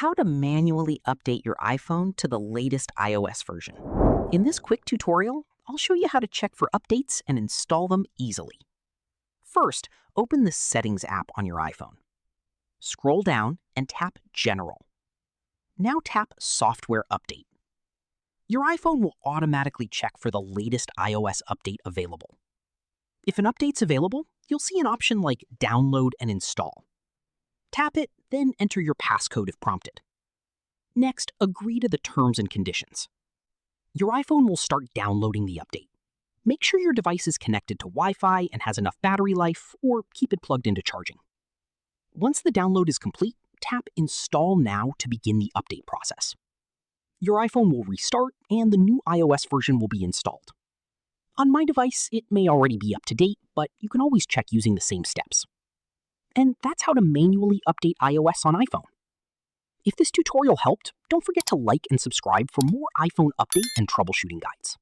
how to manually update your iPhone to the latest iOS version. In this quick tutorial, I'll show you how to check for updates and install them easily. First, open the Settings app on your iPhone. Scroll down and tap General. Now tap Software Update. Your iPhone will automatically check for the latest iOS update available. If an update's available, you'll see an option like Download and Install. Tap it, then enter your passcode if prompted. Next, agree to the terms and conditions. Your iPhone will start downloading the update. Make sure your device is connected to Wi-Fi and has enough battery life, or keep it plugged into charging. Once the download is complete, tap Install Now to begin the update process. Your iPhone will restart and the new iOS version will be installed. On my device, it may already be up to date, but you can always check using the same steps. And that's how to manually update iOS on iPhone. If this tutorial helped, don't forget to like and subscribe for more iPhone update and troubleshooting guides.